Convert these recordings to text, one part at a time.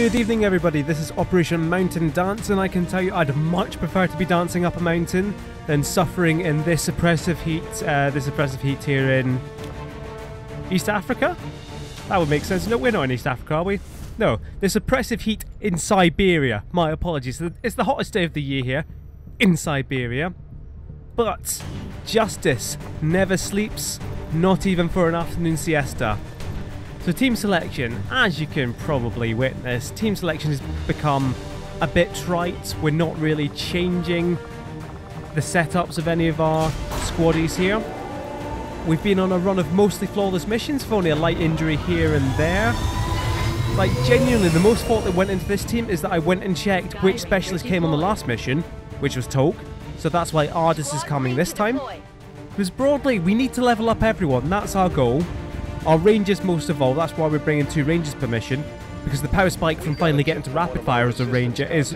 Good evening everybody, this is Operation Mountain Dance, and I can tell you I'd much prefer to be dancing up a mountain than suffering in this oppressive heat here in East Africa? That would make sense. No, we're not in East Africa, are we? No, this oppressive heat in Siberia. My apologies. It's the hottest day of the year here in Siberia. But justice never sleeps, not even for an afternoon siesta. So team selection, as you can probably witness, team selection has become a bit trite. We're not really changing the setups of any of our squaddies here. We've been on a run of mostly flawless missions, with only a light injury here and there. Like, genuinely, the most thought that went into this team is that I went and checked which specialist came on the last mission, which was Tolk. So that's why Ardis is coming this time. Because broadly, we need to level up everyone. That's our goal. Our Rangers most of all. That's why we're bringing 2 Rangers per mission. Because the power spike from finally getting to rapid fire as a Ranger is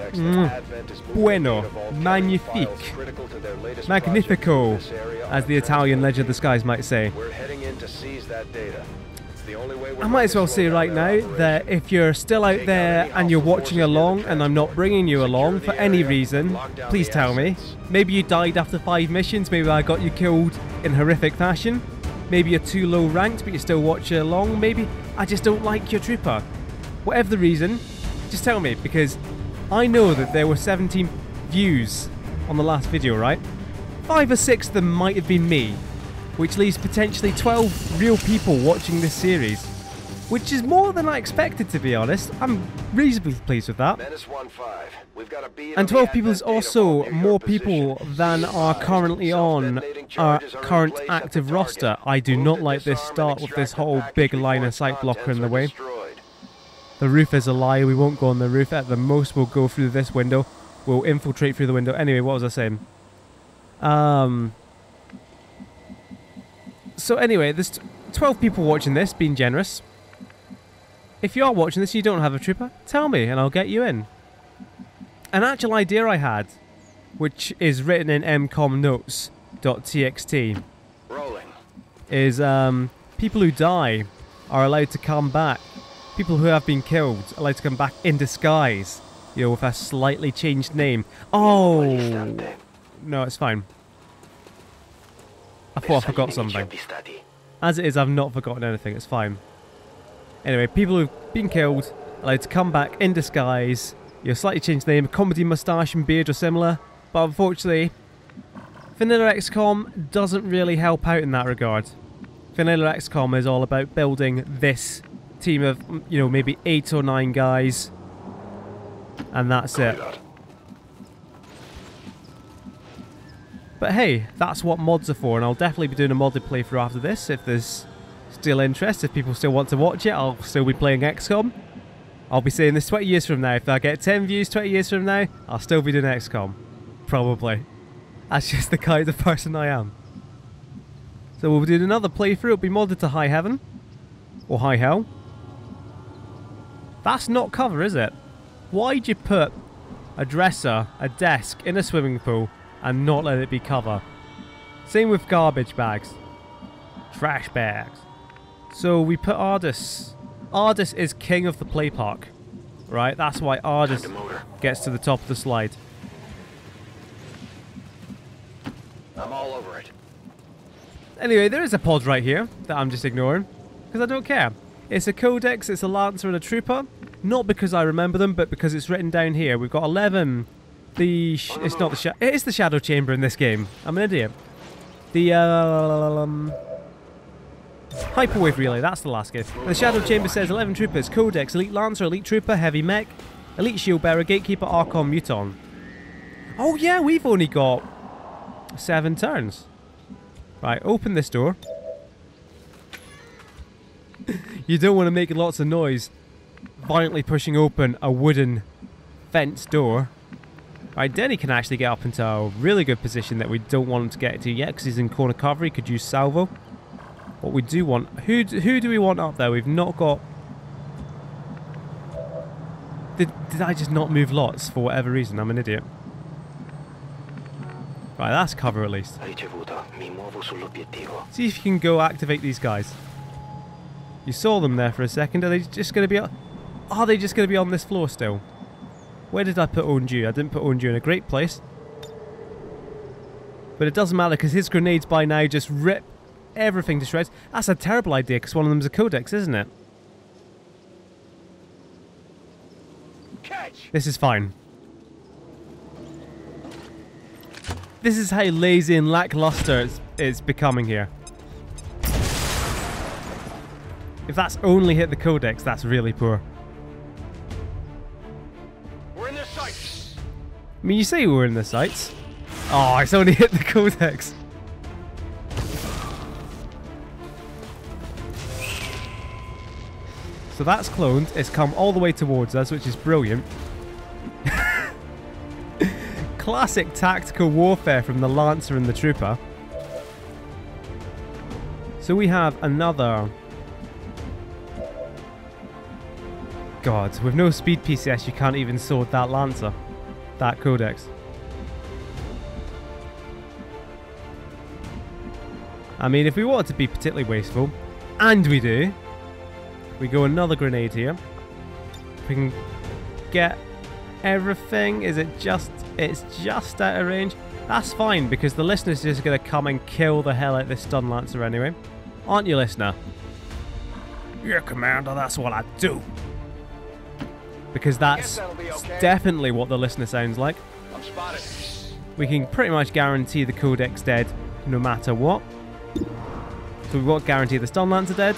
bueno, magnifique, magnifico, as the Italian Legend of the Skies might say. I might as well say right now that if you're still out there and you're watching along and I'm not bringing you along for any reason, please tell me. Maybe you died after 5 missions, maybe I got you killed in horrific fashion. Maybe you're too low ranked but you still watch along. Maybe I just don't like your trooper. Whatever the reason, just tell me, because I know that there were 17 views on the last video, right? 5 or 6 of them might have been me, which leaves potentially 12 real people watching this series, which is more than I expected, to be honest. I'm reasonably pleased with that. And 12 people is also more people than are currently on our current active roster. I do not like this start with this whole big line of sight blocker in the way. The roof is a lie, we won't go on the roof. At the most we'll go through this window. We'll infiltrate through the window. Anyway, what was I saying? So anyway, there's 12 people watching this, being generous. If you are watching this and you don't have a trooper, tell me and I'll get you in. An actual idea I had, which is written in MKOM notes.txt, is people who die are allowed to come back. People who have been killed are allowed to come back in disguise, you know, with a slightly changed name. Oh, no, it's fine. I thought I forgot something. As it is, I've not forgotten anything, it's fine. Anyway, people who've been killed are allowed to come back in disguise, you know, slightly changed name, comedy moustache and beard or similar, but unfortunately, vanilla XCOM doesn't really help out in that regard. Vanilla XCOM is all about building this team of, you know, maybe 8 or 9 guys, and that's it. But hey, that's what mods are for, and I'll definitely be doing a modded playthrough after this if there's still interest. If people still want to watch it, I'll still be playing XCOM. I'll be saying this 20 years from now. If I get 10 views 20 years from now, I'll still be doing XCOM. Probably. That's just the kind of person I am. So we'll be doing another playthrough. It'll be modded to High Heaven. Or High Hell. That's not cover, is it? Why'd you put a dresser, a desk in a swimming pool and not let it be cover? Same with garbage bags. Trash bags. So we put Ardis. Ardis is king of the play park. Right? That's why Ardis gets to the top of the slide. I'm all over it. Anyway, there is a pod right here that I'm just ignoring, because I don't care. It's a Codex, it's a Lancer and a Trooper. Not because I remember them, but because it's written down here. We've got 11. It's not the it is the Shadow Chamber in this game. I'm an idiot. The Hyperwave Relay, that's the last gift. The Shadow Chamber says 11 Troopers, Codex, Elite Lancer, Elite Trooper, Heavy Mech, Elite Shield Bearer, Gatekeeper, Archon, Muton. Oh yeah, we've only got 7 turns. Right, open this door. You don't want to make lots of noise violently pushing open a wooden fence door. Right, Denny can actually get up into a really good position that we don't want him to get to yet because he's in corner cover. He could use salvo. What we do want... Who do we want up there? We've not got... Did I just not move lots for whatever reason? I'm an idiot. Right, that's cover at least. See if you can go activate these guys. You saw them there for a second. Are they just going to be... Are they just going to be on this floor still? Where did I put Onju? I didn't put Onju in a great place. But it doesn't matter because his grenades by now just rip everything to shreds. That's a terrible idea because one of them's a codex, isn't it? Catch. This is fine. This is how lazy and lackluster it's becoming here. If that's only hit the codex, that's really poor. We're in their sights. I mean, you say we're in the sights. Oh, it's only hit the codex. So that's cloned. It's come all the way towards us, which is brilliant. Classic tactical warfare from the Lancer and the Trooper. So we have another... God, with no speed PCS, you can't even sword that Lancer. That Codex. I mean, if we wanted to be particularly wasteful, and we do, we go another grenade here. If we can get everything, is it just... It's just out of range. That's fine, because the listener's just going to come and kill the hell out of this stun Lancer anyway. Aren't you, listener? Yeah, Commander, that's what I do. Because that's definitely what the listener sounds like. I'm spotted. We can pretty much guarantee the Codex dead no matter what. So we've got to guarantee the stun Lancer dead.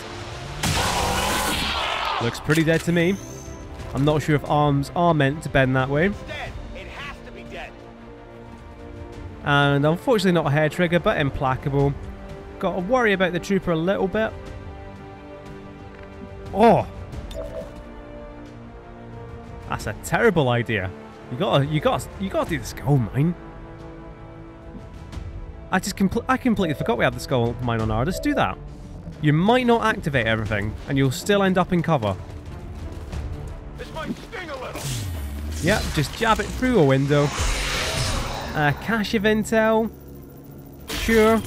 Looks pretty dead to me. I'm not sure if arms are meant to bend that way. It's dead. It has to be dead. And unfortunately not a hair trigger, but implacable. Got to worry about the Trooper a little bit. Oh! That's a terrible idea. You gotta do the skull mine. I completely forgot we had the skull mine on Ardus. Do that. You might not activate everything, and you'll still end up in cover. This might sting a little. Yep, just jab it through a window. Cache of intel. Sure.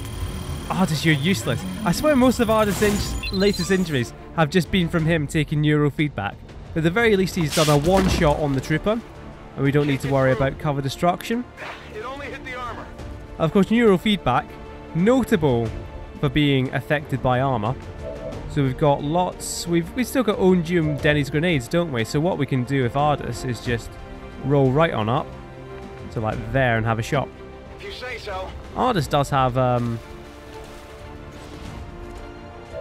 Ardus, you're useless. I swear most of Ardus' latest injuries have just been from him taking neurofeedback. At the very least, he's done a one-shot on the Trooper, and we don't need to worry about cover destruction. It only hit the armor. Of course, neurofeedback, notable for being affected by armor. So we've got lots. We've still got Onju and Denny's grenades, don't we? So what we can do with Ardus is just roll right on up to like there and have a shot. If you say so. Ardus does have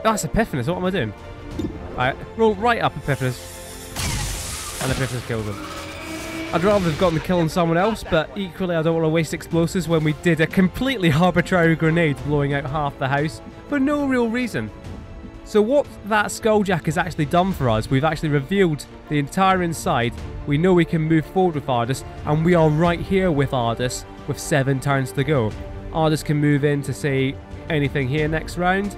that's Epiphanus. What am I doing? Alright, roll right up Epiphanus. And Epiphanus kills him. I'd rather have gotten the kill on someone else, but equally I don't want to waste explosives when we did a completely arbitrary grenade blowing out half the house for no real reason. So what that Skulljack has actually done for us, we've actually revealed the entire inside. We know we can move forward with Ardus, and we are right here with Ardus with 7 turns to go. Ardus can move in to say anything here next round.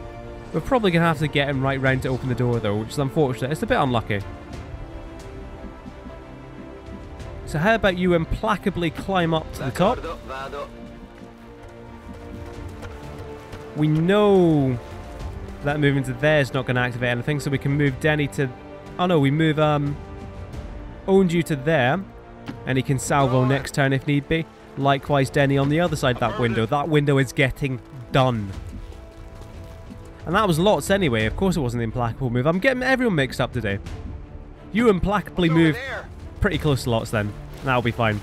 We're probably going to have to get him right round to open the door though, which is unfortunate. It's a bit unlucky. So how about you implacably climb up to the top? We know that moving to there is not going to activate anything, so we can move Denny to... Oh no, we move Onju to there, and he can salvo next turn if need be. Likewise, Denny on the other side of that window. That window is getting done. And that was lots anyway. Of course it wasn't the implacable move. I'm getting everyone mixed up today. You implacably move pretty close to lots then. That'll be fine.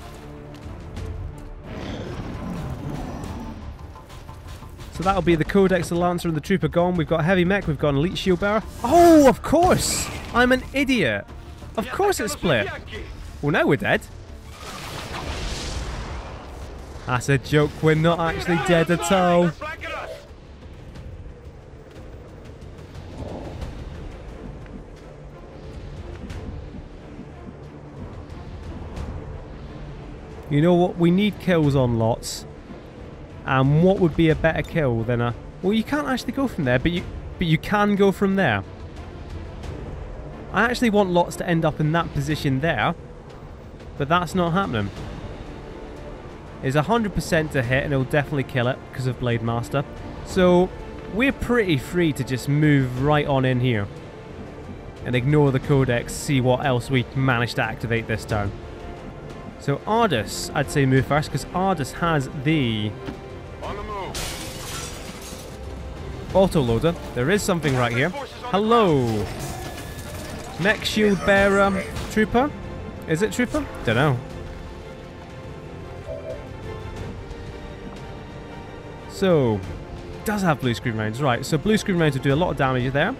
So that'll be the Codex, the Lancer, and the Trooper gone. We've got Heavy Mech, we've got an Elite Shield Bearer. Oh, of course! I'm an idiot. Of course it split. Well, now we're dead. That's a joke. We're not actually dead at all. You know what? We need kills on lots. And what would be a better kill than a... Well, you can't actually go from there, but you can go from there. I actually want lots to end up in that position there, but that's not happening. It's 100% to hit, and it'll definitely kill it because of Blade Master. So we're pretty free to just move right on in here. and ignore the codex, see what else we managed to activate this turn. So Ardus, I'd say move first, because Ardus has the On the move. autoloader. There is something right here. Hello! Mech shield bearer trooper? Is it trooper? Don't know. So, does have blue screen rounds, right? So blue screen rounds will do a lot of damage there.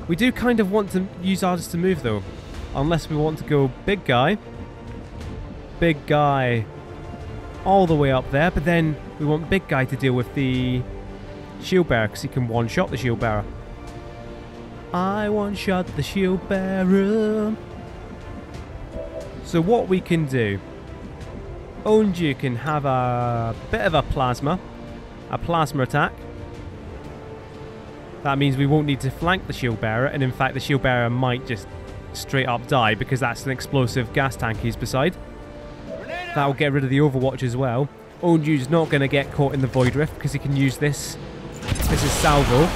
We do kind of want to use Ardus to move though, unless we want to go big guy, all the way up there. But then we want big guy to deal with the shield bearer because he can one-shot the shield bearer. I one-shot the shield bearer. So what we can do, Onju can have a bit of a plasma attack. That means we won't need to flank the shield bearer, and in fact the shield bearer might just straight up die because that's an explosive gas tank he's beside. That will get rid of the Overwatch as well. Onju's not going to get caught in the Void Rift because he can use this. This is salvo.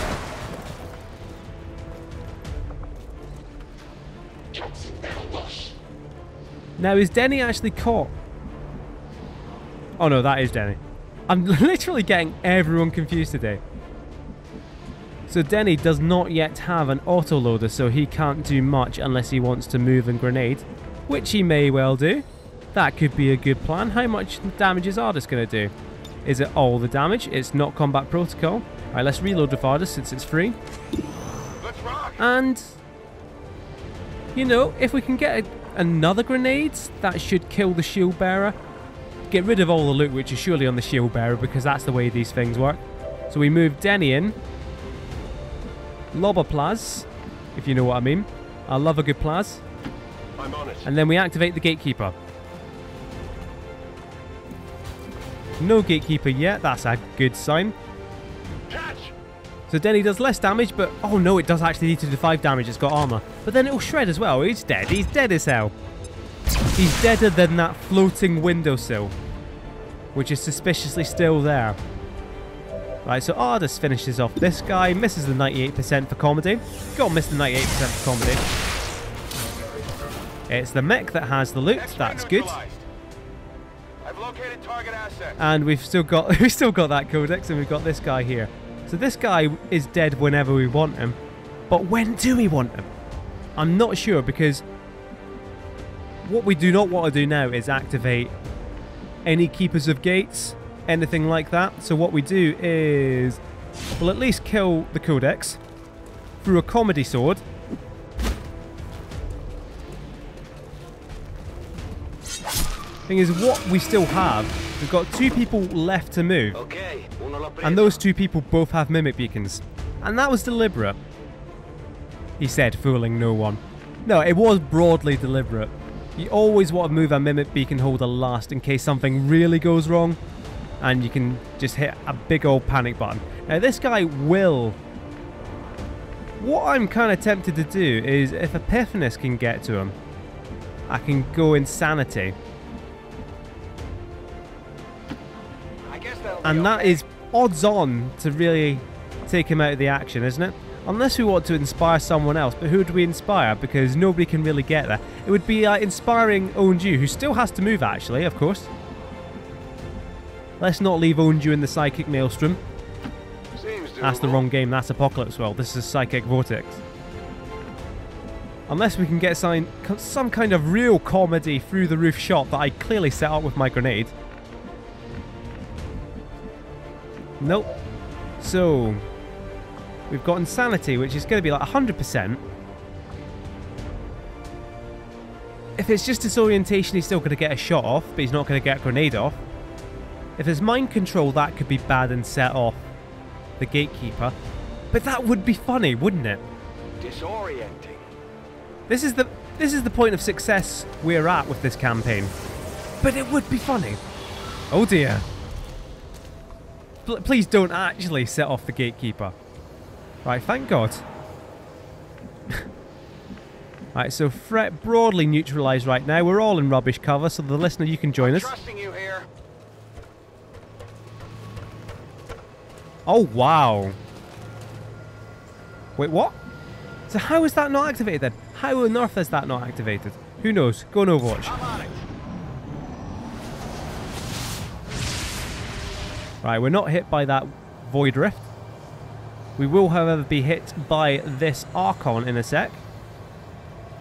Now is Denny actually caught? Oh no, that is Denny. I'm literally getting everyone confused today. So Denny does not yet have an autoloader, so he can't do much unless he wants to move and grenade, which he may well do. That could be a good plan. How much damage is Ardus going to do? Is it all the damage? It's not combat protocol. Alright, let's reload with Ardus since it's free. Let's rock. And, you know, if we can get another grenade, that should kill the shield bearer. Get rid of all the loot, which is surely on the shield bearer, because that's the way these things work. So we move Denny in. Lob a Plaz, if you know what I mean. I love a good Plaz. I'm on it. And then we activate the Gatekeeper. No Gatekeeper yet, that's a good sign. Catch. So Denny does less damage, but oh no, it does actually need to do 5 damage, it's got armor. But then it'll shred as well, he's dead as hell. He's deader than that floating windowsill, which is suspiciously still there. Right, so Ardus finishes off this guy, misses the 98% for comedy. Gotta miss the 98% for comedy. It's the mech that has the loot, that's good. I've located target assets. And we've still got that codex, and we've got this guy here. So this guy is dead whenever we want him. But when do we want him? I'm not sure, because what we do not want to do now is activate any keepers of gates, anything like that. So what we do is we'll at least kill the codex through a comedy sword. Thing is, what we still have, we've got 2 people left to move. Okay. And those 2 people both have mimic beacons. And that was deliberate. He said, fooling no one. No, it was broadly deliberate. You always want to move a mimic beacon holder last in case something really goes wrong. And you can just hit a big old panic button. Now this guy will... What I'm kind of tempted to do is, if Epiphanes can get to him, I can go Insanity. And that is odds on to really take him out of the action, isn't it? Unless we want to inspire someone else, but who would we inspire? Because nobody can really get there. It would be inspiring Onju, who still has to move actually, of course. Let's not leave Onju in the Psychic Maelstrom. That's the wrong game, that's Apocalypse World. This is Psychic Vortex. Unless we can get some kind of real comedy through the roof shot that I clearly set up with my grenade. Nope. So, we've got Insanity, which is going to be like 100%. If it's just disorientation, he's still going to get a shot off, but he's not going to get a grenade off. If it's mind control, that could be bad and set off the Gatekeeper. But that would be funny, wouldn't it? Disorienting. This is the point of success we're at with this campaign. But it would be funny. Oh dear. Please don't actually set off the Gatekeeper. Right, thank God. Right, so threat broadly neutralized right now. We're all in rubbish cover, so the listener, you can join us. Trusting you here. Oh, wow. Wait, what? So how is that not activated then? How on earth is that not activated? Who knows? Go on Overwatch. I'm on it. Right, we're not hit by that Void Rift. We will, however, be hit by this Archon in a sec.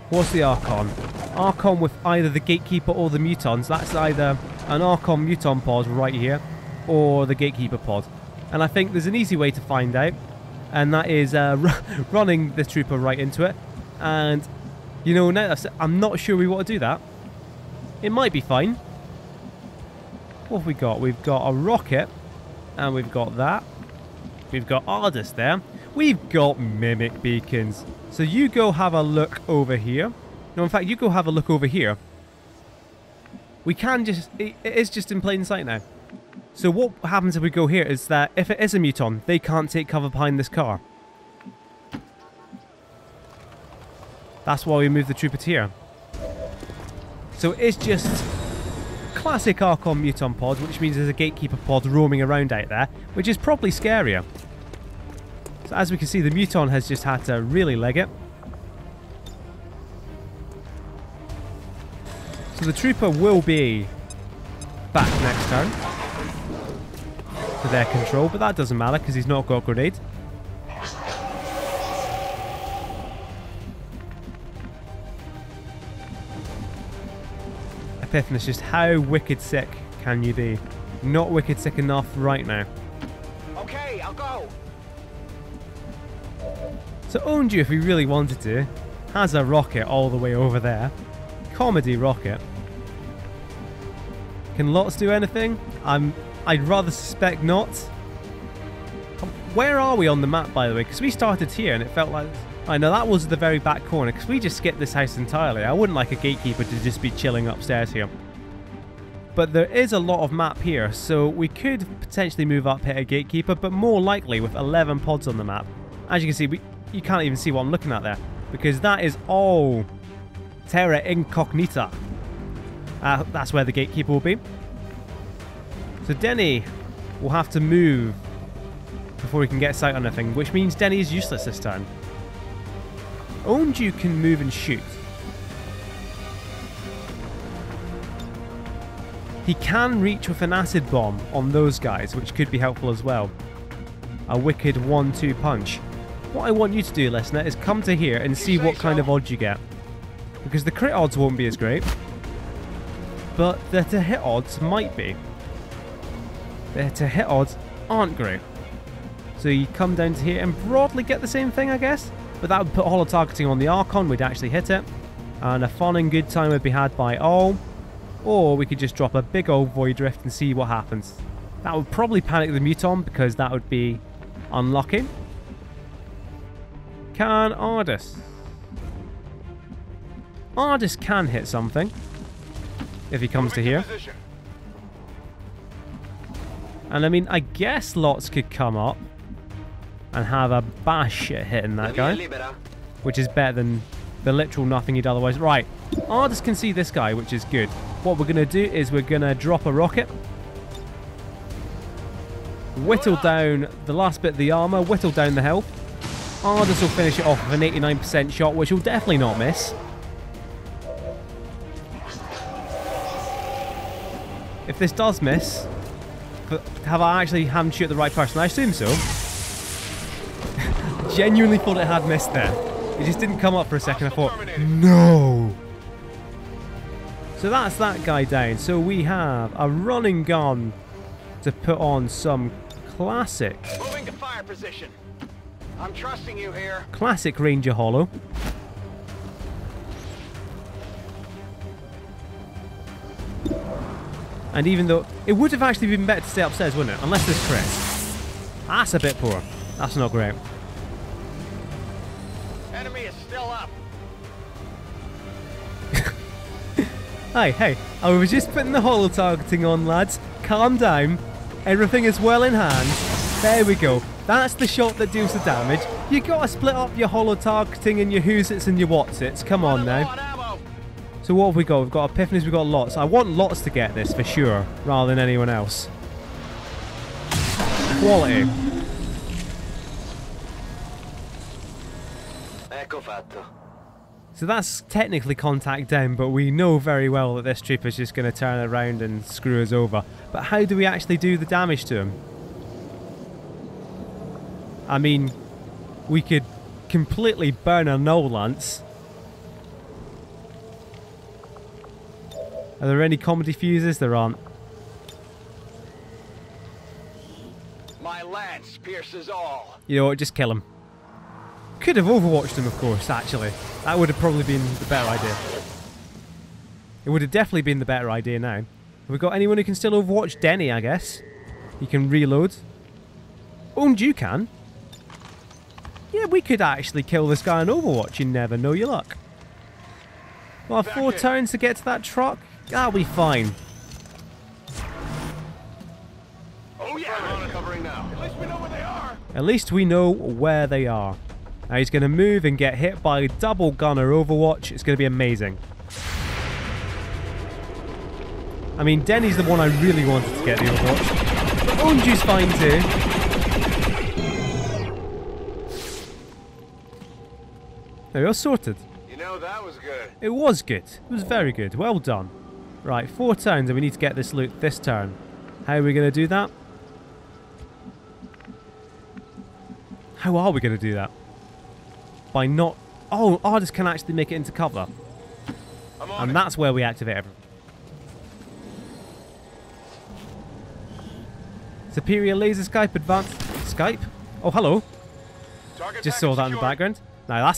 What's the Archon? Archon with either the Gatekeeper or the Mutons. That's either an Archon Muton pod right here, or the Gatekeeper pod. And I think there's an easy way to find out, and that is running this trooper right into it. And, you know, now I'm not sure we want to do that. It might be fine. What have we got? We've got a rocket, and we've got that. We've got Ardus there. We've got Mimic beacons. So you go have a look over here. No, in fact, you go have a look over here. We can just... It is just in plain sight now. So what happens if we go here is that if it is a Muton, they can't take cover behind this car. That's why we move the trooper to here. So it's just classic Archon Muton pod, which means there's a Gatekeeper pod roaming around out there, which is probably scarier. So as we can see, the Muton has just had to really leg it. So the trooper will be back next turn to their control, but that doesn't matter because he's not got a grenade. Epiphanous, just how wicked sick can you be? Not wicked sick enough right now. Okay, I'll go. So Onju, if we really wanted to, has a rocket all the way over there. Comedy rocket. Can Lots do anything? I'd rather suspect not. Where are we on the map, by the way? Because we started here and it felt like... I know that was the very back corner, because we just skipped this house entirely. I wouldn't like a Gatekeeper to just be chilling upstairs here. But there is a lot of map here, so we could potentially move up, hit a Gatekeeper, but more likely with 11 pods on the map. As you can see, you can't even see what I'm looking at there, because that is all Terra Incognita. That's where the Gatekeeper will be. So Denny will have to move before he can get sight on anything, which means Denny is useless this turn. Onju can move and shoot. He can reach with an acid bomb on those guys, which could be helpful as well. A wicked 1-2 punch. What I want you to do, listener, is come to here and see what kind of odds you get. Because the crit odds won't be as great, but the to hit odds might be. The to hit odds aren't great. So you come down to here and broadly get the same thing, I guess. But that would put holo targeting on the Archon, we'd actually hit it. And a fun and good time would be had by all. Or we could just drop a big old Void Rift and see what happens. That would probably panic the Muton because that would be unlucky. Can Ardus? Ardus can hit something if he comes to here. And I mean, I guess Lots could come up and have a bash at hitting that guy, which is better than the literal nothing he'd otherwise. Right, Ardus can see this guy, which is good. What we're going to do is we're going to drop a rocket, whittle down the last bit of the armor, whittle down the health. Ardus will finish it off with an 89% shot, which will definitely not miss. If this does miss, have I actually had him shoot the right person? I assume so. Genuinely thought it had missed there. It just didn't come up for a second. I thought, no. So that's that guy down. So we have a running gun to put on some classic. Moving to fire position. I'm trusting you here. Classic Ranger holo. And even though it would have actually been better to stay upstairs, wouldn't it? Unless there's crit. That's a bit poor. That's not great. Enemy is still up. Hey, I was just putting the holo targeting on, lads. Calm down. Everything is well in hand. There we go. That's the shot that deals the damage. You gotta split up your holo targeting and your who's-its and your what's-its. Come on now. So what have we got? We've got Epiphanies, we've got Lots. I want Lots to get this for sure, rather than anyone else. Quality. Ecco fatto. So that's technically contact down, but we know very well that this trooper's just going to turn around and screw us over. But how do we actually do the damage to him? I mean, we could completely burn a null lance. Are there any comedy fuses? There aren't. My lance pierces all. You know what, just kill him. Could have overwatched him, of course, actually. That would have probably been the better idea. It would have definitely been the better idea now. Have we got anyone who can still overwatch? Denny, I guess. He can reload. You can. Yeah, we could actually kill this guy on Overwatch. You never know your luck. Well, 4 turns to get to that truck. That'll be fine. Oh yeah, I'm covering now. At least we know where they are. At least we know where they are. Now he's going to move and get hit by double gunner Overwatch. It's going to be amazing. I mean, Denny's the one I really wanted to get the Overwatch. But Onju's fine too. There we are, sorted. You know, that was good. It was good. It was very good. Well done. Right, 4 turns and we need to get this loot this turn. How are we going to do that? How are we going to do that? By not... Oh, artists can actually make it into cover. And that's where we activate everything. Superior laser Skype advanced... Skype? Oh, hello. Just saw that in the background. Now,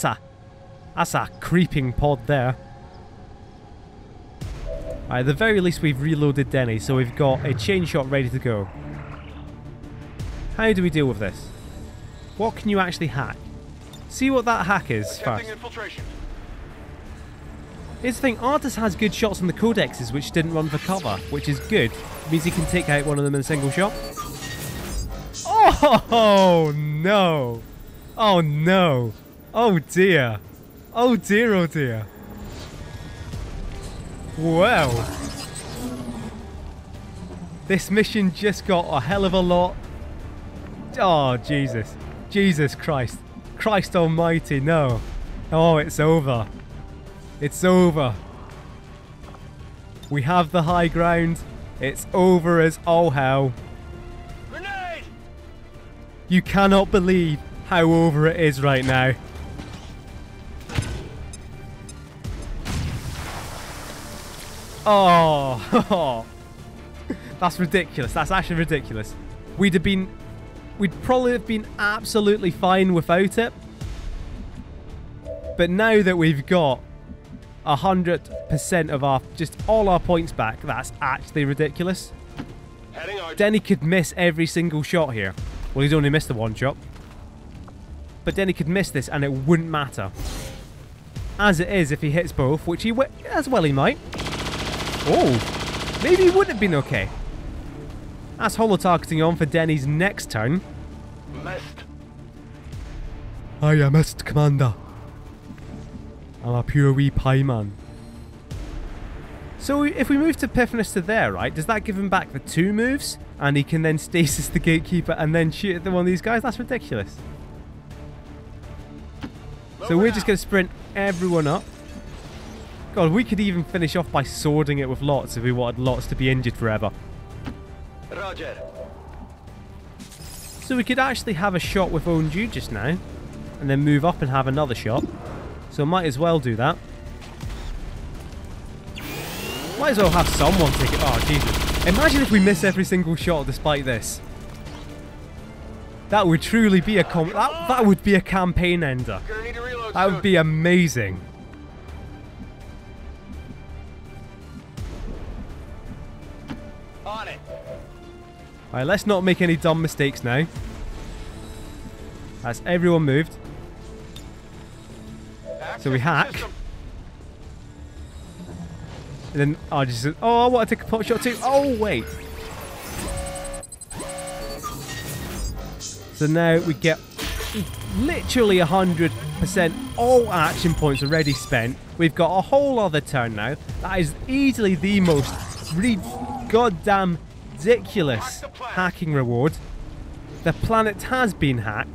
that's a creeping pod there. At the very least, we've reloaded Denny, so we've got a chain shot ready to go. How do we deal with this? What can you actually hack? See what that hack is first. Here's the thing, Artis has good shots on the codexes which didn't run for cover, which is good. It means he can take out one of them in a single shot. Oh no! Oh no! Oh dear! Oh dear, oh dear! Well, this mission just got a hell of a lot. Oh Jesus! Jesus Christ! Christ almighty, no! Oh, it's over. It's over. We have the high ground. It's over as all hell. Grenade! You cannot believe how over it is right now. Oh, that's ridiculous. That's actually ridiculous. We'd probably have been absolutely fine without it. But now that we've got 100% of all our points back, that's actually ridiculous. Denny could miss every single shot here. Well, he's only missed the one shot. But Denny could miss this and it wouldn't matter. As it is, if he hits both, which he as well he might. Oh, maybe he wouldn't have been okay. That's holo-targeting on for Denny's next turn. Missed. I missed, Commander. I'm a pure wee pie man. So if we move to Epiphanes to there, right, does that give him back the 2 moves? And he can then stasis the gatekeeper and then shoot at one of these guys? That's ridiculous. So we're just going to sprint everyone up. God, we could even finish off by swording it with Lots if we wanted Lots to be injured forever. Roger. So we could actually have a shot with Onju just now. And then move up and have another shot. So might as well do that. Might as well have someone take it. Oh, Jesus. Imagine if we miss every single shot despite this. That would truly be that would be a campaign ender. That would be amazing. On it. Alright, let's not make any dumb mistakes now. That's everyone moved. So we hack. And then I want to take a pot shot too. Oh wait. So now we get literally 100% all action points already spent. We've got a whole other turn now. That is easily the most goddamn ridiculous hacking reward. The planet has been hacked.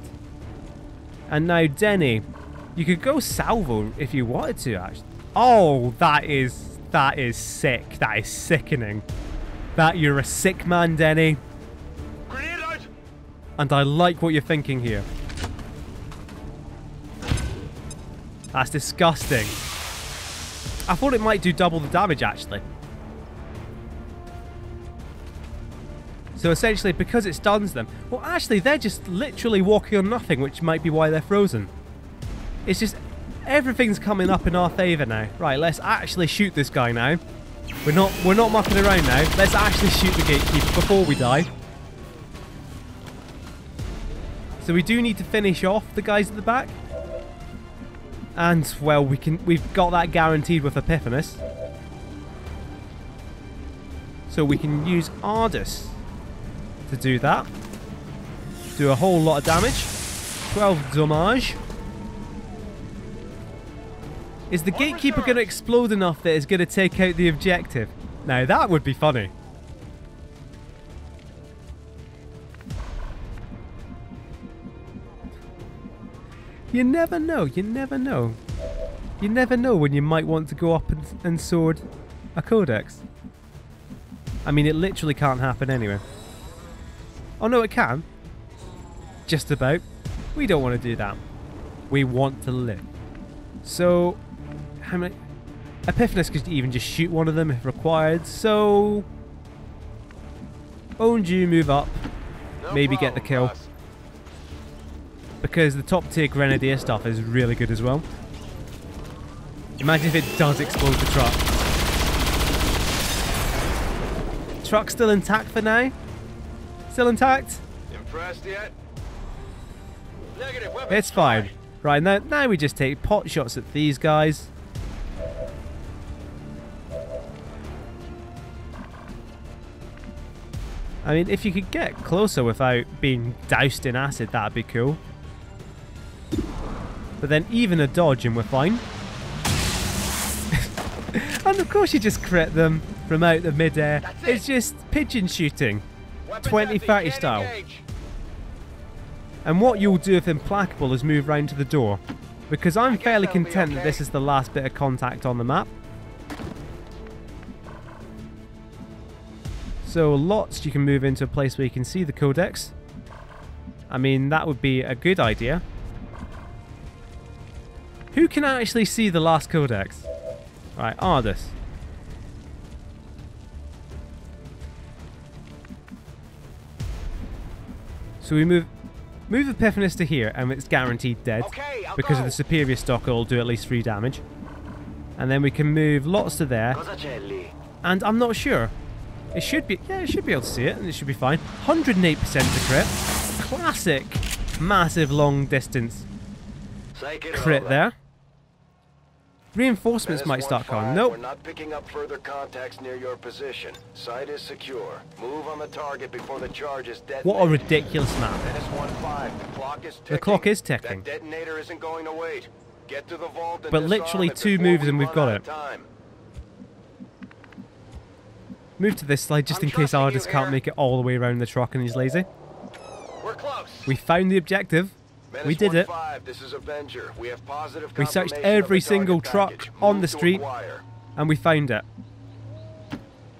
And now Denny You could go salvo if you wanted to, actually. Oh, that is sick. That is sickening. That you're a sick man, Denny. Grenade out! And I like what you're thinking here. That's disgusting. I thought it might do double the damage, actually. So essentially, because it stuns them... Well, actually, they're just literally walking on nothing, which might be why they're frozen. It's just... Everything's coming up in our favour now. Right, let's actually shoot this guy now. We're not mucking around now. Let's actually shoot the gatekeeper before we die. So we do need to finish off the guys at the back. And, well, we've got that guaranteed with Epiphanes. So we can use Ardus to do that. Do a whole lot of damage. 12 damage. Is the gatekeeper going to explode enough that it's going to take out the objective? Now, that would be funny. You never know. You never know. You never know when you might want to go up and sword a codex. I mean, it literally can't happen anyway. Oh, no, it can. Just about. We don't want to do that. We want to live. So... How many? Epiphanes could even just shoot one of them if required, so... Onju, move up. Maybe get the kill. Boss. Because the top tier Grenadier stuff is really good as well. Imagine if it does explode the truck. Truck's still intact for now? Still intact? Impressed yet? Negative. Weapons It's fine. Right, now we just take pot shots at these guys. I mean, if you could get closer without being doused in acid, that'd be cool. But then even a dodge and we're fine. And of course you just crit them from out the mid-air. It's just pigeon shooting. 20-30 style. And what you'll do if Implacable is move round to the door. Because I'm fairly content that this is the last bit of contact on the map. So lots you can move into a place where you can see the codex. I mean, that would be a good idea. Who can actually see the last codex? Right, Ardus. So we move Epiphanes to here, and it's guaranteed dead. Okay, because of the superior stock, it'll do at least 3 damage. And then we can move lots to there. And I'm not sure. It should be, yeah, it should be able to see it, and it should be fine. 108% to crit. Classic, massive long distance crit there. Reinforcements might start coming. Nope. We're not picking up further contacts near your position. Site is secure. Move on the target before the charge is detonated. What a ridiculous map. -15. The clock is ticking. The clock is ticking. That detonator isn't going to wait. Get to the vault and But disarm literally it 2 before moves we and we've run got out it. of time. Move to this side just in case Ardus can't make it all the way around the truck and he's lazy. We're close. We found the objective. We did it. This is Avenger. We have positive We searched confirmation of every the target single truck package. on Move the to street. acquire. And we found it.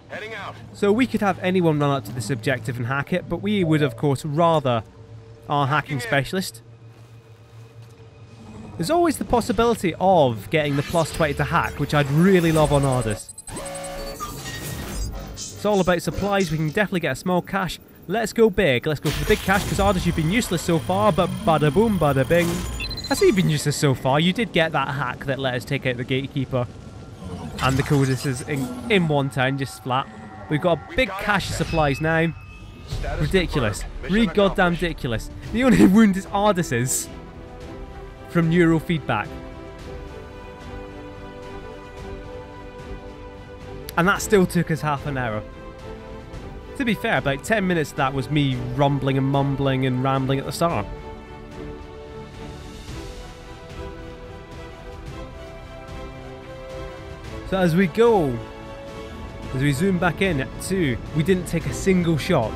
Heading out. So we could have anyone run up to this objective and hack it, but we would of course rather our hacking specialist. There's always the possibility of getting the +20 to hack, which I'd really love on Ardus. It's all about supplies. We can definitely get a small cache. Let's go big. Let's go for the big cache, because Ardus, you've been useless so far, but bada boom, bada bing. I say you've been useless so far. You did get that hack that let us take out the gatekeeper and the codices in one turn, just flat. We've got a big cache of supplies now. Ridiculous. Really goddamn ridiculous. The only wound is Ardus's from neural feedback. And that still took us half an hour. To be fair, about 10 minutes of that was me rumbling and mumbling and rambling at the start. So as we go, as we zoom back in at 2, we didn't take a single shot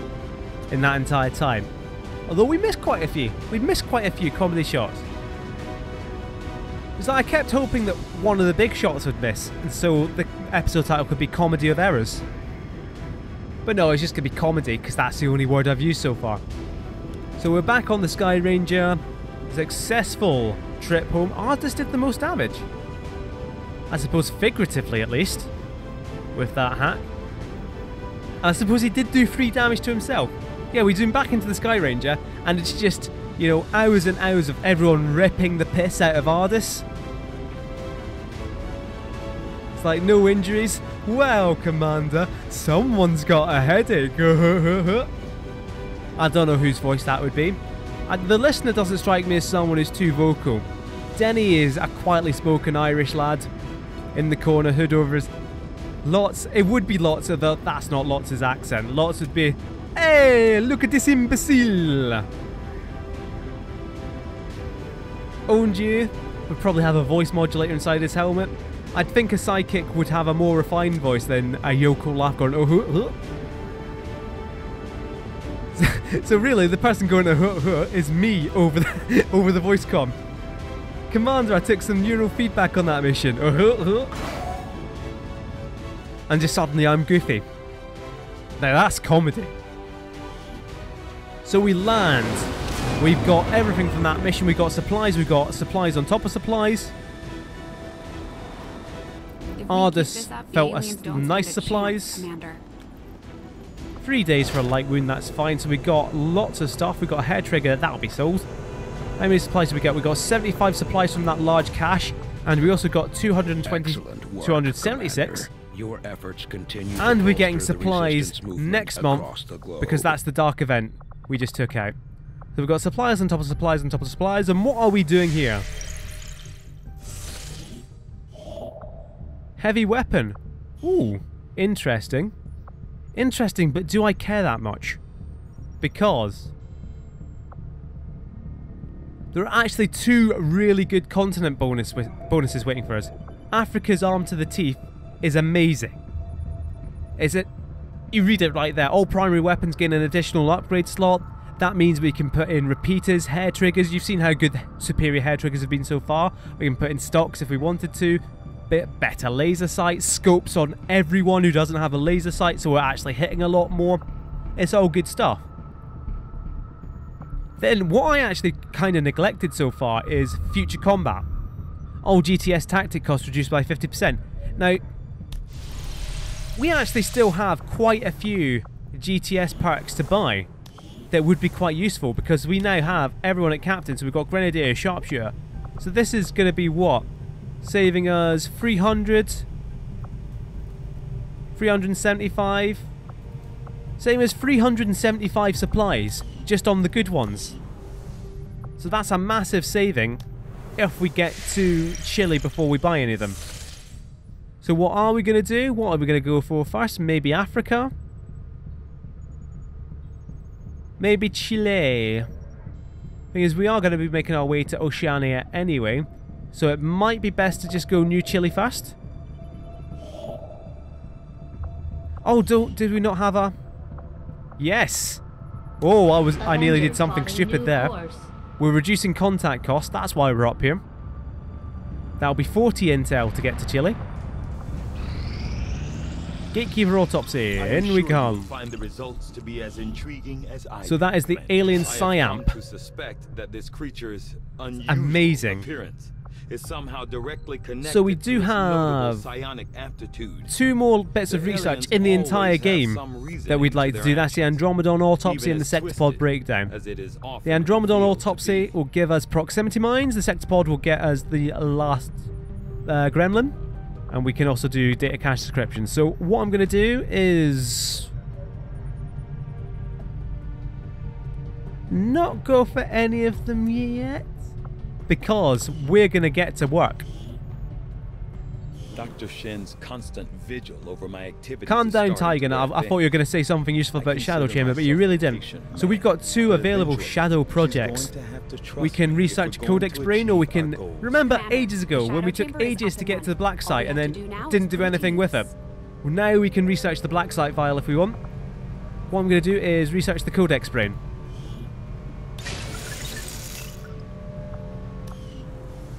in that entire time. Although we missed quite a few. We missed quite a few comedy shots. So I kept hoping that one of the big shots would miss, and so the episode title could be Comedy of Errors. But no, it's just going to be comedy, because that's the only word I've used so far. So we're back on the Sky Ranger. Successful trip home. Artist did the most damage. I suppose figuratively, at least. With that hack. I suppose he did do 3 damage to himself. Yeah, we zoom back into the Sky Ranger, and it's just, you know, hours and hours of everyone ripping the piss out of Ardis. It's like, no injuries. Well, Commander, someone's got a headache. I don't know whose voice that would be. The listener doesn't strike me as someone who's too vocal. Denny is a quietly spoken Irish lad in the corner, hood over his... Lots, it would be Lots, although that's not Lots' accent. Lots would be, hey, look at this imbecile. Onju would probably have a voice modulator inside his helmet. I'd think a sidekick would have a more refined voice than a yokel laugh going, oh, So really, the person going is me over the voice comm. Commander, I took some neural feedback on that mission. And just suddenly I'm goofy. Now that's comedy. So we land. We've got everything from that mission. We've got supplies on top of supplies. Ardis felt us nice supplies. 3 days for a light wound, that's fine. So we got lots of stuff. We got a hair trigger, that'll be sold. How many supplies did we get? We got 75 supplies from that large cache, and we also got 276. Your efforts continue. And we're getting supplies next month because that's the dark event we just took out. So we've got supplies on top of supplies on top of supplies, and what are we doing here? Heavy weapon. Ooh, interesting. Interesting, but do I care that much? Because there are actually 2 really good continent bonuses waiting for us. Africa's Armed to the Teeth is amazing. Is it? You read it right there. All primary weapons gain an additional upgrade slot. That means we can put in repeaters, hair triggers. You've seen how good superior hair triggers have been so far. We can put in stocks if we wanted to. Bit better laser sight, scopes on everyone who doesn't have a laser sight, so we're actually hitting a lot more. It's all good stuff. Then what I actually kind of neglected so far is future combat. All GTS tactic costs reduced by 50%. Now, we actually still have quite a few GTS perks to buy that would be quite useful, because we now have everyone at Captain, so we've got Grenadier, Sharpshooter. So this is going to be what? Saving us 375. Same as 375 supplies, just on the good ones. So that's a massive saving if we get to Chile before we buy any of them. So what are we going to do? What are we going to go for first? Maybe Africa? Maybe Chile? Thing is, we are going to be making our way to Oceania anyway. So it might be best to just go New Chile first. Oh, did we not have a... Yes! Oh, I nearly did something stupid there. We're reducing contact cost, that's why we're up here. That'll be 40 intel to get to Chile. Gatekeeper autopsy, in we come. So that is the alien Siamp. Amazing. Is somehow directly connected. So we do have 2 more bits of research in the entire game that we'd like to do. That's the Andromedon autopsy and the sectopod breakdown. The Andromedon autopsy will give us proximity mines. The sectopod will get us the last gremlin, and we can also do data cache description. So what I'm going to do is not go for any of them yet, because we're going to get to work. Dr. Shen's constant vigil over my activities. Calm down, Tiger. I thought you were going to say something useful about Shadow Chamber, but you really didn't. So we've got 2 available Shadow projects. We can research Codex Brain, or we can... Remember ages ago when we took ages to get to the Black Site and then didn't do anything with it? Well, now we can research the Black Site file if we want. What I'm going to do is research the Codex Brain.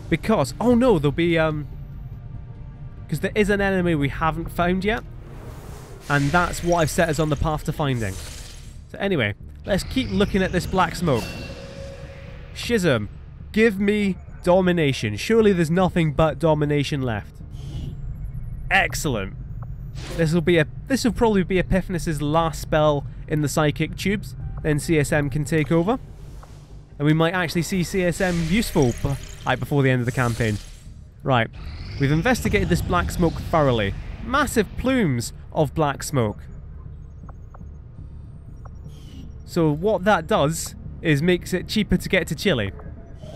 Because, oh no, there'll be, because there is an enemy we haven't found yet. And that's what I've set us on the path to finding. So anyway, let's keep looking at this black smoke. Schism, give me domination. Surely there's nothing but domination left. Excellent. This will probably be Epiphanes' last spell in the psychic tubes. Then CSM can take over. And we might actually see CSM useful before the end of the campaign. Right. We've investigated this black smoke thoroughly. Massive plumes of black smoke. So what that does is makes it cheaper to get to Chile.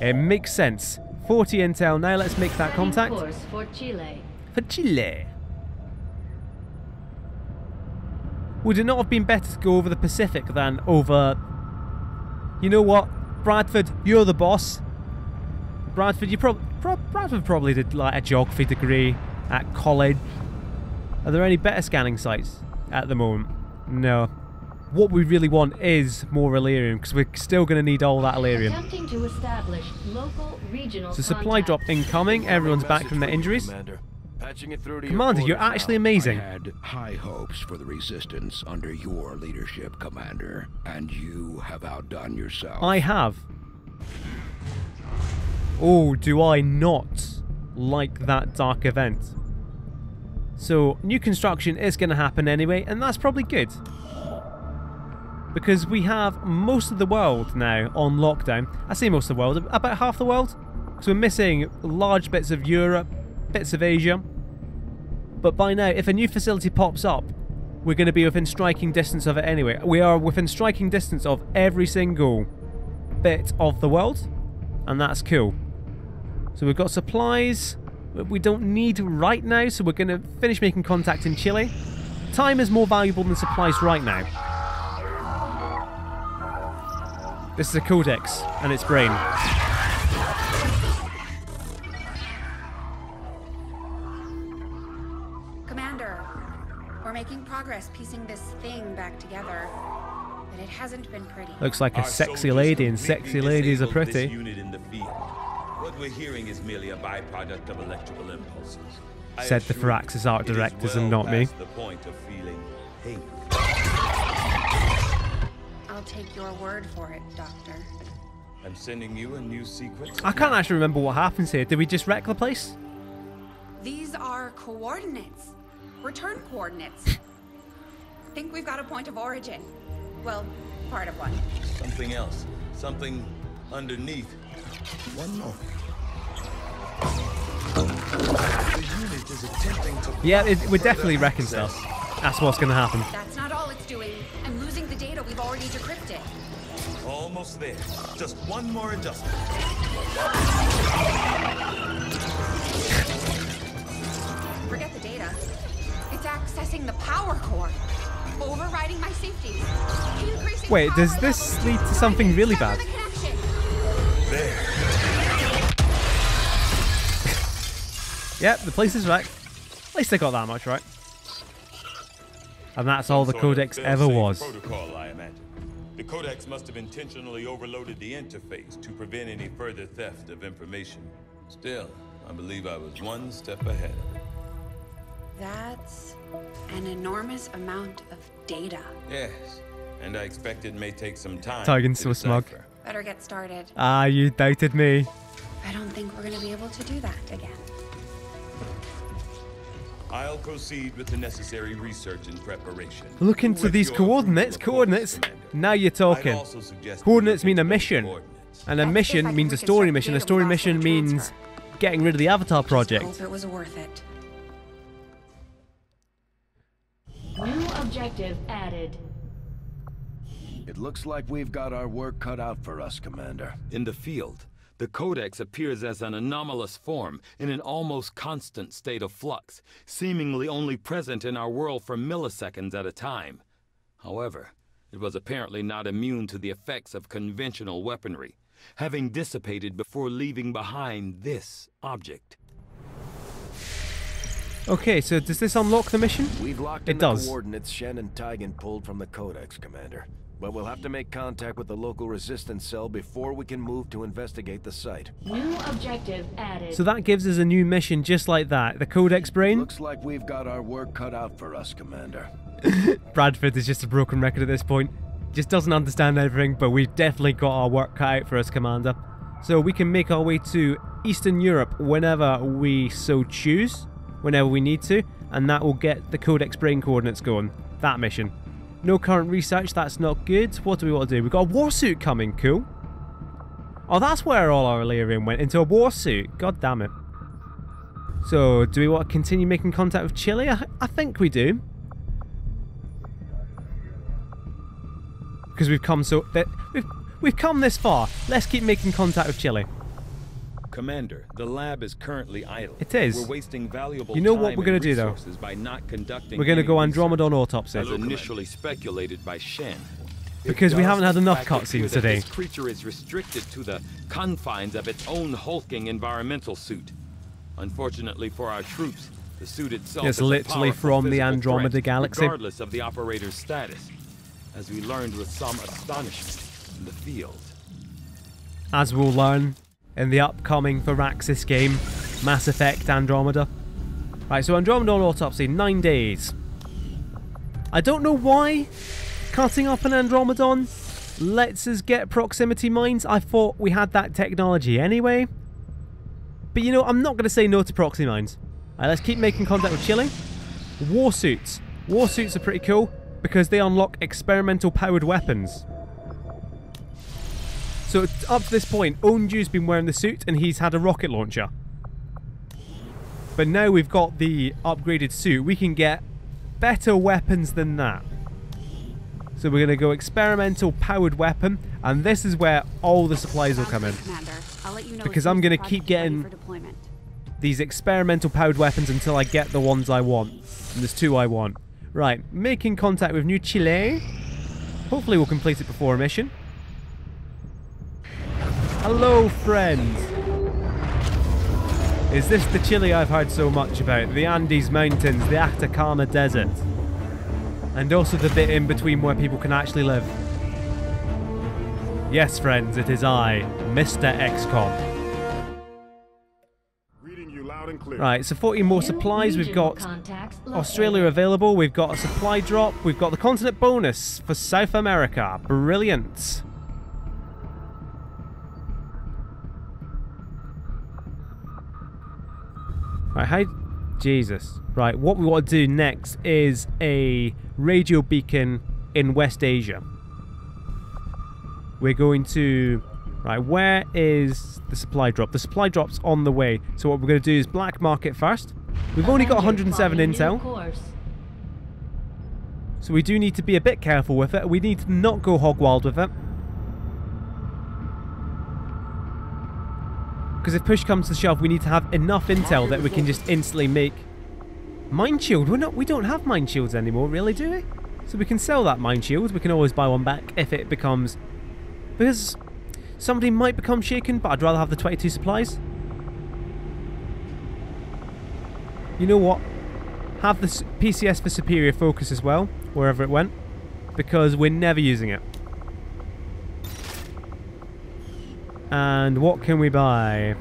It makes sense. 40 intel. Now let's make that contact. Course for Chile. For Chile. Would it not have been better to go over the Pacific than over... You know what? Bradford, you're the boss. Bradford, Bradford probably did like a geography degree at college. Are there any better scanning sites at the moment? No. What we really want is more Illyrium, because we're still going to need all that Illyrium. Attempting to establish local, regional So supply drop incoming. Everyone's back from their injuries. Commander. Patching it through to Commander, your you're quarters actually now. amazing. I had high hopes for the Resistance under your leadership, Commander, and you have outdone yourself. I have. Oh, do I not like that dark event? So, new construction is going to happen anyway, and that's probably good. Because we have most of the world now on lockdown. I say most of the world, about half the world. So we're missing large bits of Europe, bits of Asia. But by now, if a new facility pops up, we're going to be within striking distance of it anyway. We are within striking distance of every single bit of the world, and that's cool. So we've got supplies we don't need right now, so we're going to finish making contact in Chile. Time is more valuable than supplies right now. This is a codex and its brain. Commander, we're making progress piecing this thing back together, but it hasn't been pretty. Looks like a Our sexy soldiers lady, and completely sexy ladies are disabled this pretty. unit in the field. What we're hearing is merely a byproduct of electrical impulses. I Said the assure you, Firaxis art it is directors well and not me. past the point of feeling hate. I'll take your word for it, Doctor. I'm sending you a new secret. I can't actually remember what happens here. Did we just wreck the place? These are coordinates. Return coordinates. Think we've got a point of origin. Well, part of one. Something else. Something underneath. One more. The unit is attempting to... Yeah, we're definitely wrecking stuff. That's what's going to happen. That's not all it's doing. I'm losing the data we've already decrypted. Almost there. Just one more adjustment. Forget the data. It's accessing the power core. Overriding my safety. Increasing Wait, power does this levels. lead to something really Sever bad? the connection. There. Yep, the place is wrecked. At least I got that much right. And that's all the Some sort of codex fail-safe ever was. Protocol, I imagine. The codex must have intentionally overloaded the interface to prevent any further theft of information. Still, I believe I was one step ahead of it. That's an enormous amount of data. Yes, and I expect it may take some time. Tigan's to so smug. decipher. Better get started. Ah, you doubted me. I don't think we're going to be able to do that again. I'll proceed with the necessary research and preparation. Look into With these your coordinates. approval, of course, Coordinates. Commander. Now you're I'd talking. also suggest Coordinates you mean a look into the mission. coordinates. And a That's if I mission can means a story reconstruct mission. A data story we lost mission in the means transfer. getting rid of the Avatar project. Hope it was worth it. New objective added. It looks like we've got our work cut out for us, Commander. In the field, the codex appears as an anomalous form in an almost constant state of flux, seemingly only present in our world for milliseconds at a time. However, it was apparently not immune to the effects of conventional weaponry, having dissipated before leaving behind this object. Okay, so does this unlock the mission? We've locked It in does. the coordinates Shen and Tigan pulled from the Codex, Commander. but we'll have to make contact with the local resistance cell before we can move to investigate the site. New objective added. So that gives us a new mission just like that. The Codex Brain. Looks like we've got our work cut out for us, Commander. Bradford is just a broken record at this point. Just doesn't understand everything, but we've definitely got our work cut out for us, Commander. So we can make our way to Eastern Europe whenever we so choose, whenever we need to, and that will get the Codex Brain coordinates going. That mission. No current research, that's not good. What do we want to do? We've got a war suit coming, cool. Oh, that's where all our Illyrium went, into a war suit. God damn it. So, do we want to continue making contact with Chile? I think we do. Because we've come so... We've come this far. Let's keep making contact with Chile. Commander, the lab is currently idle. It is. We're wasting valuable You know time what we're going to do, though? by not conducting We're going to any go research, Andromedon autopsy. as initially speculated by Shen. Because we It haven't had does, in enough fact, appear cutscenes that today. This creature is restricted to the confines of its own hulking environmental suit. Unfortunately for our troops, the suit itself It's is a literally powerful from the physical Andromeda threat, galaxy. regardless of the operator's status, as we learned with some astonishment in the field. As we'll learn in the upcoming Firaxis game, Mass Effect Andromeda. Right, so Andromedon autopsy, 9 days. I don't know why cutting up an Andromedon lets us get proximity mines. I thought we had that technology anyway. But you know, I'm not going to say no to proxy mines. Alright, let's keep making contact with Chile. War suits. War suits are pretty cool because they unlock experimental powered weapons. So up to this point, Onju's been wearing the suit and he's had a rocket launcher. But now we've got the upgraded suit, we can get better weapons than that. So we're going to go experimental powered weapon, and this is where all the supplies will come in. Because I'm going to keep getting these experimental powered weapons until I get the ones I want. And there's 2 I want. Right, making contact with New Chile. Hopefully we'll complete it before a mission. Hello, friend. Is this the Chile I've heard so much about? The Andes Mountains, the Atacama Desert. And also the bit in between where people can actually live. Yes, friends, it is I, Mr. XCOM. Reading you loud and clear. Right, so 14 more supplies. We've got Australia available. We've got a supply drop. We've got the continent bonus for South America. Brilliant. Right, hi. Jesus. Right, what we want to do next is a radio beacon in West Asia. We're going to... Right, where is the supply drop? The supply drop's on the way. So what we're going to do is black market first. We've only got 107 intel. So we do need to be a bit careful with it. We need to not go hog wild with it. Because if push comes to shove, we need to have enough intel that we can just instantly make... Mine shield? We don't have mine shields anymore, really, do we? So we can sell that mine shield. We can always buy one back if it becomes... Because somebody might become shaken, but I'd rather have the 22 supplies. You know what? Have the PCS for superior focus as well, wherever it went. Because we're never using it. And what can we buy?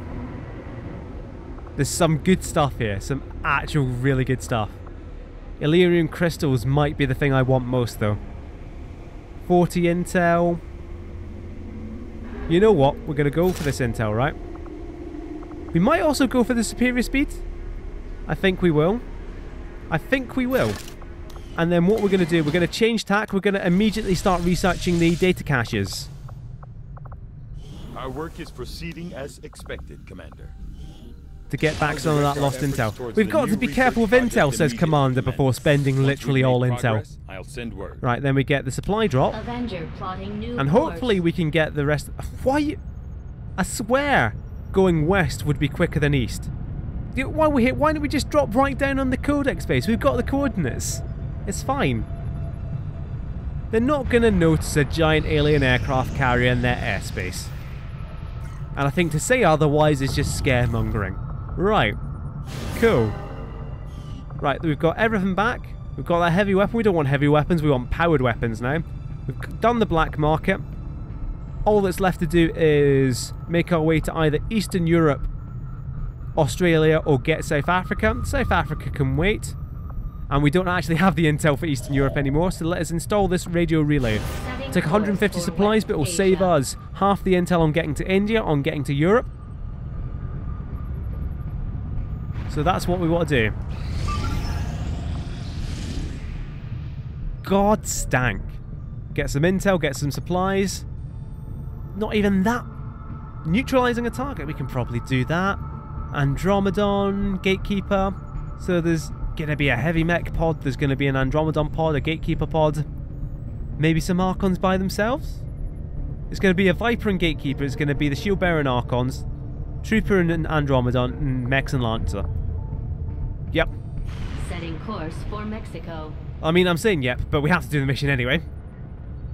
There's some good stuff here. Some actual really good stuff. Illyrium crystals might be the thing I want most though. 40 intel. You know what? We're going to go for this intel, right? We might also go for the superior speed. I think we will. I think we will. And then what we're going to do, we're going to change tack. We're going to immediately start researching the data caches. Our work is proceeding as expected, Commander. To get back some of that lost intel. We've got to be careful with intel, says Commander, before spending literally all intel. I'll send word. Right, then we get the supply drop. Avenger plotting new And hopefully we can get the rest... Why? I swear going west would be quicker than east. Why we here? Why don't we just drop right down on the codex base? We've got the coordinates. It's fine. They're not going to notice a giant alien aircraft carrier in their airspace. And I think to say otherwise is just scaremongering. Right. Cool. Right, we've got everything back. We've got that heavy weapon. We don't want heavy weapons. We want powered weapons now. We've done the black market. All that's left to do is make our way to either Eastern Europe, Australia, or get South Africa. South Africa can wait. And we don't actually have the intel for Eastern Europe anymore, so let us install this radio relay. Take 150 supplies, but it will save us half the intel on getting to India, on getting to Europe. So that's what we want to do. God stank. Get some intel, get some supplies. Not even that. Neutralizing a target, we can probably do that. Andromedon, Gatekeeper. So there's going to be a heavy mech pod, there's going to be an Andromedon pod, a Gatekeeper pod. Maybe some Archons by themselves? It's going to be a Viper and Gatekeeper, it's going to be the Shield Bearer and Archons, Trooper and Andromedon, and Mechs and Lancer. Yep. Setting course for Mexico. I mean, I'm saying yep, but we have to do the mission anyway.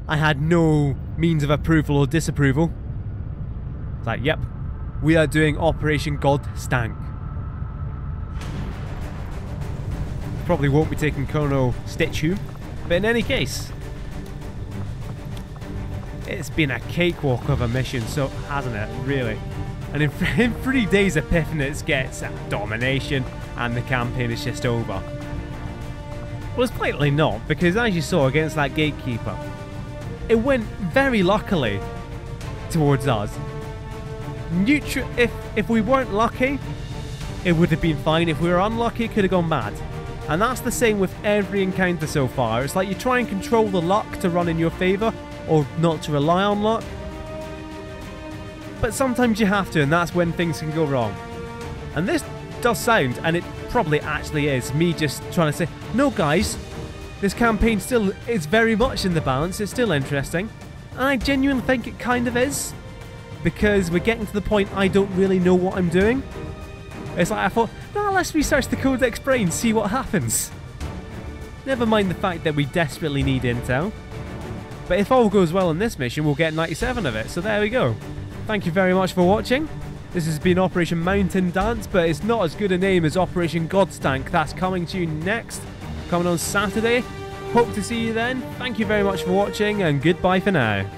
I had no means of approval or disapproval. It's like, yep, we are doing Operation God Stank. Probably won't be taking Colonel Stitchu, but in any case, it's been a cakewalk of a mission, so hasn't it, really? And in 3 days, Epiphanes gets domination, and the campaign is just over. Well, it's blatantly not, because as you saw against that Gatekeeper, it went very luckily towards us. If we weren't lucky, it would have been fine. If we were unlucky, it could have gone bad. And that's the same with every encounter so far. It's like you try and control the luck to run in your favour, or not to rely on luck. But sometimes you have to, and that's when things can go wrong. And this does sound, and it probably actually is, me just trying to say, no guys, this campaign still is very much in the balance, it's still interesting. And I genuinely think it kind of is. Because we're getting to the point I don't really know what I'm doing. It's like I thought, no, let's research the Codex Brain, see what happens. Never mind the fact that we desperately need intel. But if all goes well on this mission, we'll get 97 of it, so there we go. Thank you very much for watching. This has been Operation Mountain Dance, but it's not as good a name as Operation Godstank. That's coming to you next, coming on Saturday. Hope to see you then. Thank you very much for watching, and goodbye for now.